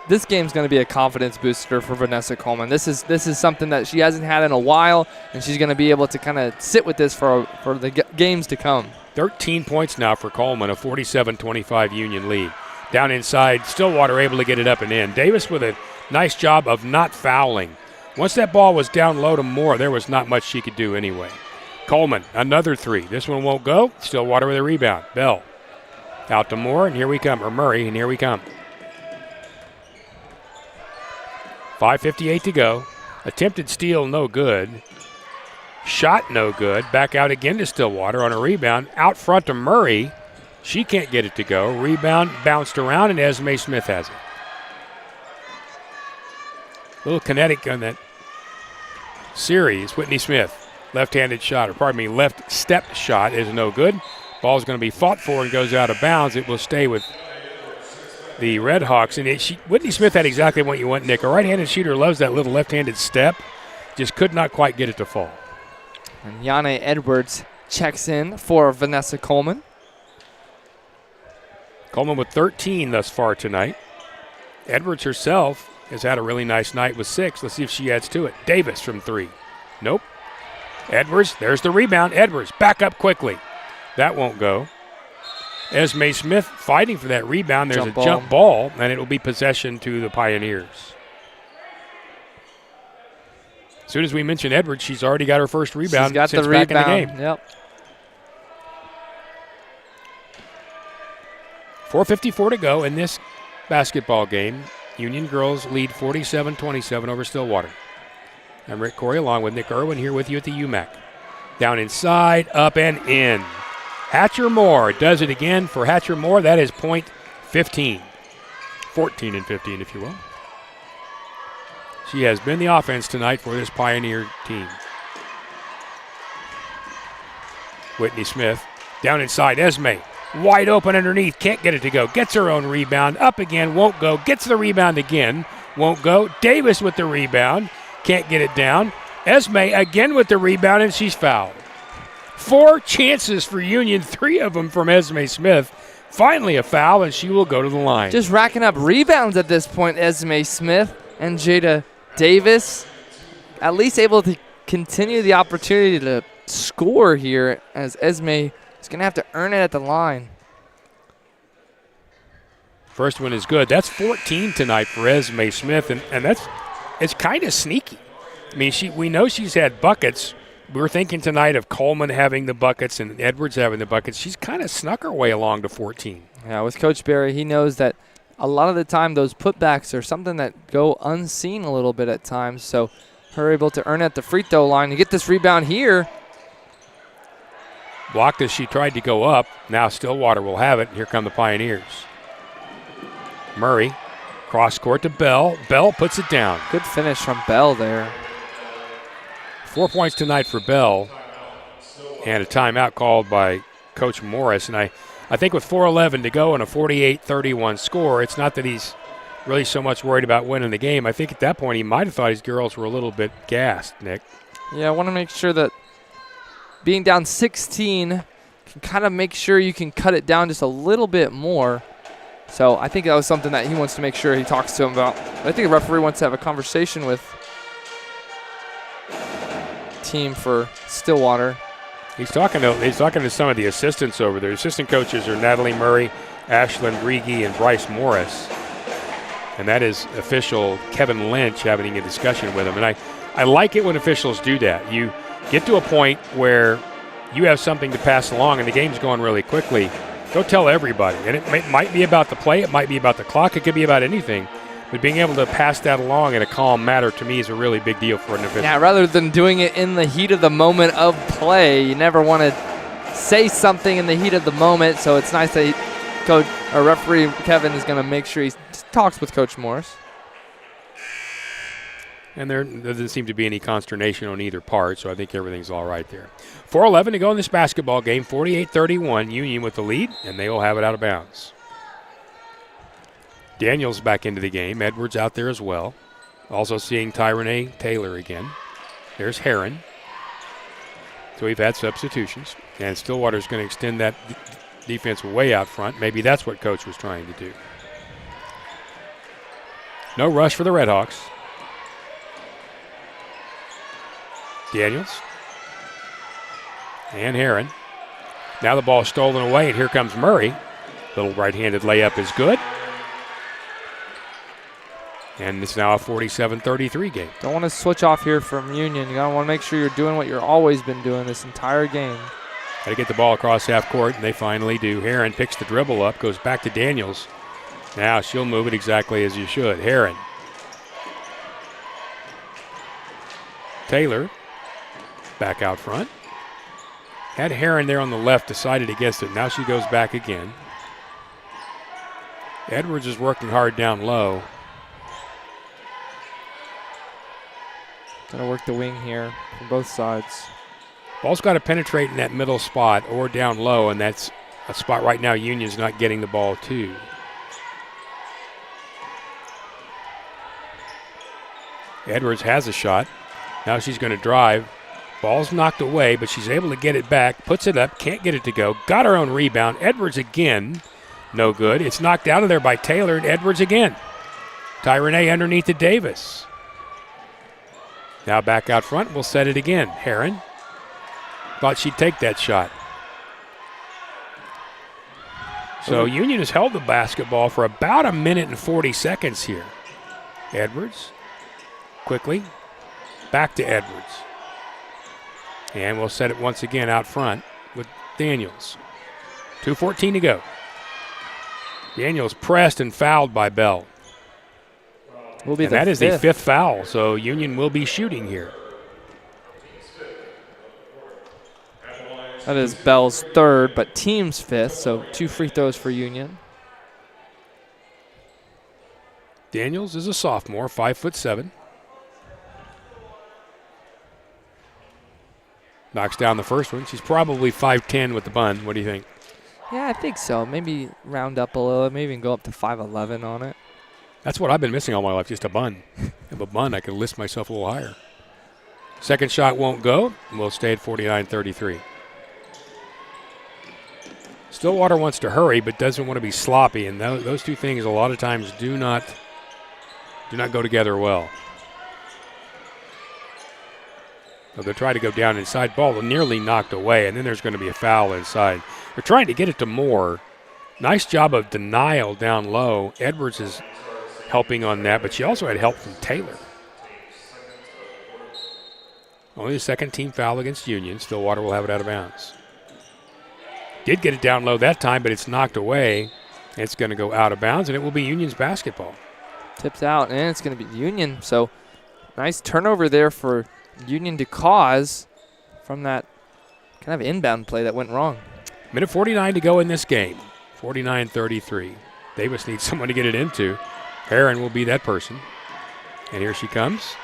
This game's going to be a confidence booster for Vanessa Coleman. This is something that she hasn't had in a while, and she's going to be able to kind of sit with this for the games to come. 13 points now for Coleman, a 47-25 Union lead. Down inside, Stillwater able to get it up and in. Davis with a nice job of not fouling. Once that ball was down low to Moore, there was not much she could do anyway. Coleman, another three. This one won't go. Stillwater with a rebound. Bell out to Moore, and here we come. Or Murray, and here we come. 5:58 to go. Attempted steal, no good. Shot, no good. Back out again to Stillwater on a rebound. Out front to Murray. She can't get it to go. Rebound bounced around, and Esme Smith has it. A little kinetic on that series. Whitney Smith, left-handed shot, or pardon me, left step shot is no good. Ball's going to be fought for and goes out of bounds. It will stay with the Red Hawks. And Whitney Smith had exactly what you want, Nick. A right-handed shooter loves that little left-handed step. Just could not quite get it to fall. And Yane Edwards checks in for Vanessa Coleman. Coleman with 13 thus far tonight. Edwards herself has had a really nice night with 6. Let's see if she adds to it. Davis from 3. Nope. Edwards, there's the rebound. Edwards, back up quickly. That won't go. Esme Smith fighting for that rebound. There's a jump ball, and it will be possession to the Pioneers. As soon as we mention Edwards, she's already got her first rebound since back in the game. Yep. 4:54 to go in this basketball game. Union girls lead 47-27 over Stillwater. I'm Rick Corey along with Nick Irwin here with you at the UMAC. Down inside, up and in. Hatcher Moore does it again for Hatcher Moore. That is point 15. 14 and 15, if you will. She has been the offense tonight for this Pioneer team. Whitney Smith down inside. Esme wide open underneath. Can't get it to go. Gets her own rebound. Up again. Won't go. Gets the rebound again. Won't go. Davis with the rebound. Can't get it down. Esme again with the rebound, and she's fouled. 4 chances for Union, 3 of them from Esme Smith. Finally a foul, and she will go to the line. Just racking up rebounds at this point, Esme Smith and Jada Davis. At least able to continue the opportunity to score here, as Esme is going to have to earn it at the line. First one is good. That's 14 tonight for Esme Smith, and it's kind of sneaky. I mean, we know she's had buckets. We're thinking tonight of Coleman having the buckets and Edwards having the buckets. She's kind of snuck her way along to 14. Yeah, with Coach Barry, he knows that a lot of the time those putbacks are something that go unseen a little bit at times. So her able to earn at the free throw line to get this rebound here. Blocked as she tried to go up. Now Stillwater will have it. Here come the Pioneers. Murray, cross court to Bell. Bell puts it down. Good finish from Bell there. 4 points tonight for Bell, and a timeout called by Coach Morris. And I think with 4:11 to go and a 48-31 score, it's not that he's really so much worried about winning the game. I think at that point he might have thought his girls were a little bit gassed, Nick. Yeah, I want to make sure that being down 16 can kind of make sure you can cut it down just a little bit more. So I think that was something that he wants to make sure he talks to him about. But I think the referee wants to have a conversation with team for Stillwater. He's talking to some of the assistants over there. Assistant coaches are Natalie Murray, Ashlyn Grigi, and Bryce Morris. And that is official Kevin Lynch having a discussion with him. And I like it when officials do that. You get to a point where you have something to pass along and the game's going really quickly. Go tell everybody. And it might be about the play. It might be about the clock. It could be about anything. But being able to pass that along in a calm manner, to me, is a really big deal for an official. Yeah, rather than doing it in the heat of the moment of play, you never want to say something in the heat of the moment. So it's nice that referee Kevin is going to make sure he talks with Coach Morris. And there doesn't seem to be any consternation on either part, so I think everything's all right there. 4:11 to go in this basketball game, 48-31, Union with the lead, and they will have it out of bounds. Daniels back into the game. Edwards out there as well. Also seeing Tyrone Taylor again. There's Heron. So we've had substitutions. And Stillwater's going to extend that defense way out front. Maybe that's what Coach was trying to do. No rush for the Redhawks. Daniels. And Heron. Now the ball stolen away, and here comes Murray. Little right-handed layup is good. And it's now a 47-33 game. Don't want to switch off here from Union. You gotta want to make sure you're doing what you've always been doing this entire game. Got to get the ball across half court, and they finally do. Heron picks the dribble up, goes back to Daniels. Now she'll move it exactly as you should. Heron. Taylor back out front. Had Heron there on the left, decided against it. Now she goes back again. Edwards is working hard down low. Gotta work the wing here from both sides. Ball's got to penetrate in that middle spot or down low, and that's a spot right now Union's not getting the ball to. Edwards has a shot. Now she's going to drive. Ball's knocked away, but she's able to get it back, puts it up, can't get it to go. Got her own rebound. Edwards again, no good. It's knocked out of there by Taylor, and Edwards again. Tyrone underneath to Davis. Now back out front, we'll set it again. Heron thought she'd take that shot. So Union has held the basketball for about a minute and 40 seconds here. Edwards, quickly, back to Edwards. And we'll set it once again out front with Daniels. 2:14 to go. Daniels pressed and fouled by Bell. And that is the fifth foul, so Union will be shooting here. That is Bell's third, but team's fifth, so 2 free throws for Union. Daniels is a sophomore, 5'7". Knocks down the first one. She's probably 5'10" with the bun. What do you think? Yeah, I think so. Maybe round up a little, maybe even go up to 5'11" on it. That's what I've been missing all my life, just a bun. If a bun, I can lift myself a little higher. Second shot won't go. We'll stay at 49-33. Stillwater wants to hurry, but doesn't want to be sloppy, and those two things a lot of times do not go together well. So they'll try to go down inside. Ball nearly knocked away, and then there's going to be a foul inside. They're trying to get it to Moore. Nice job of denial down low. Edwards is helping on that, but she also had help from Taylor. Only the second team foul against Union. Stillwater will have it out of bounds. Did get it down low that time, but it's knocked away. It's going to go out of bounds, and it will be Union's basketball. Tips out, and it's going to be Union. So nice turnover there for Union to cause from that kind of inbound play that went wrong. Minute 49 to go in this game. 49-33. Davis needs someone to get it into. Heron will be that person. And here she comes.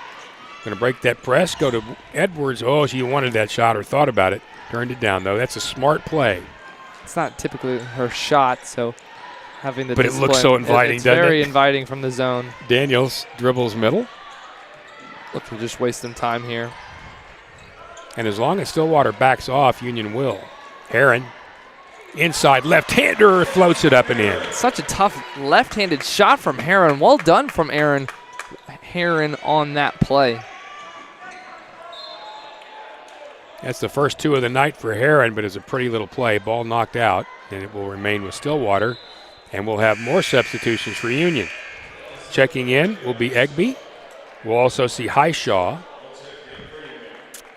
Going to break that press, go to Edwards. Oh, she wanted that shot or thought about it. Turned it down, though. That's a smart play. It's not typically her shot, so having the But it looks so inviting, it's doesn't it? very inviting from the zone. Daniels dribbles middle. Look, we're just wasting time here. And as long as Stillwater backs off, Union will. Heron, inside left-hander, floats it up and in. Such a tough left-handed shot from Heron. Well done from Heron on that play. That's the first two of the night for Heron, but it's a pretty little play. Ball knocked out, and it will remain with Stillwater. And we'll have more substitutions for Union. Checking in will be Egby. We'll also see Highshaw.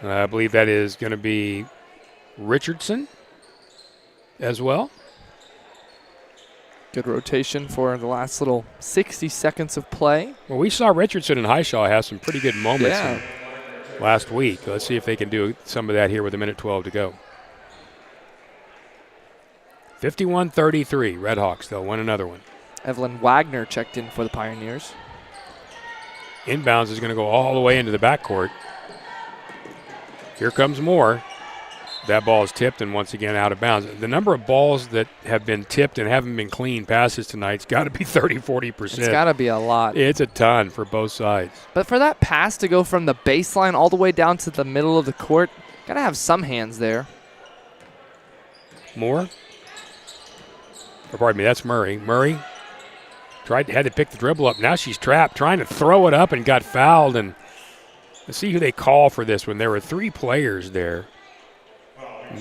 I believe that is going to be Richardson as well. Good rotation for the last little 60 seconds of play. Well, we saw Richardson and Highshaw have some pretty good moments last week. Let's see if they can do some of that here with a minute 12 to go. 51-33, Redhawks. They'll win another one. Evelyn Wagner checked in for the Pioneers. Inbounds is going to go all the way into the backcourt. Here comes Moore. That ball is tipped and once again out of bounds. The number of balls that have been tipped and haven't been clean passes tonight's got to be 30-40%. It's got to be a lot. It's a ton for both sides. But for that pass to go from the baseline all the way down to the middle of the court, got to have some hands there. Moore. Or pardon me, that's Murray. Murray had to pick the dribble up. Now she's trapped, trying to throw it up and got fouled. And let's see who they call for this one. There were 3 players there.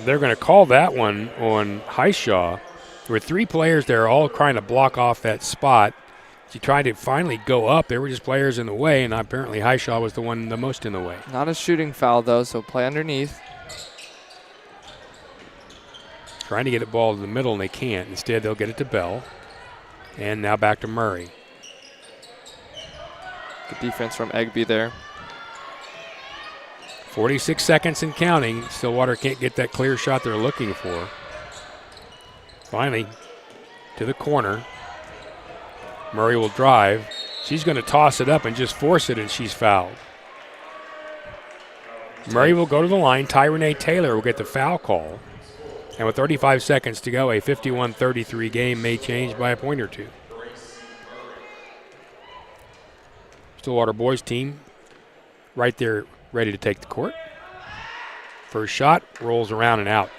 They're going to call that one on Highshaw. There were 3 players there all trying to block off that spot. She tried to finally go up. There were just players in the way, and apparently Highshaw was the one the most in the way. Not a shooting foul, though, so play underneath. Trying to get the ball to the middle, and they can't. Instead, they'll get it to Bell. And now back to Murray. Good defense from Egby there. 46 seconds and counting. Stillwater can't get that clear shot they're looking for. Finally, to the corner. Murray will drive. She's going to toss it up and just force it, and she's fouled. Murray will go to the line. Tyrone Taylor will get the foul call. And with 35 seconds to go, a 51-33 game may change by a point or two. Stillwater boys team right there ready to take the court. First shot rolls around and out.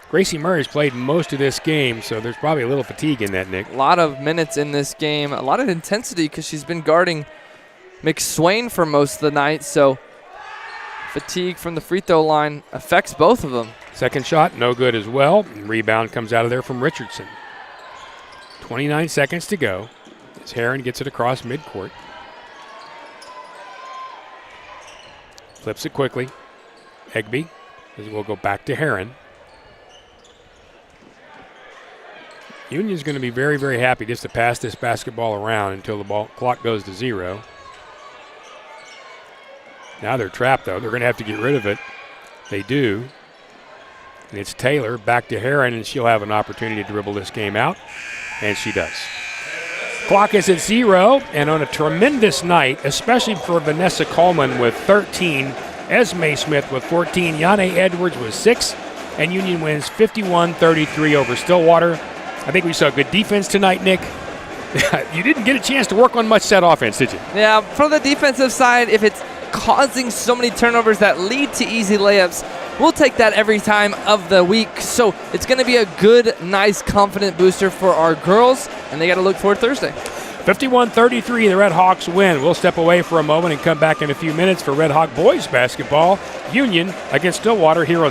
Gracie Murray's played most of this game, so there's probably a little fatigue in that, Nick. A lot of minutes in this game, a lot of intensity because she's been guarding McSwain for most of the night, so fatigue from the free throw line affects both of them. Second shot, no good as well. Rebound comes out of there from Richardson. 29 seconds to go as Heron gets it across midcourt. Flips it quickly. Egby will go back to Heron. Union's going to be very, very happy just to pass this basketball around until the clock goes to 0. Now they're trapped, though. They're going to have to get rid of it. They do. And it's Taylor back to Heron, and she'll have an opportunity to dribble this game out, and she does. Clock is at 0, and on a tremendous night, especially for Vanessa Coleman with 13, Esme Smith with 14, Yane Edwards with 6, and Union wins 51-33 over Stillwater. I think we saw good defense tonight, Nick. You didn't get a chance to work on much set offense, did you? Yeah, from the defensive side, if it's causing so many turnovers that lead to easy layups, we'll take that every time of the week. So it's going to be a good, nice, confident booster for our girls, and they got to look forward Thursday. 51-33, the Red Hawks win. We'll step away for a moment and come back in a few minutes for Red Hawk boys basketball. Union against Stillwater here on the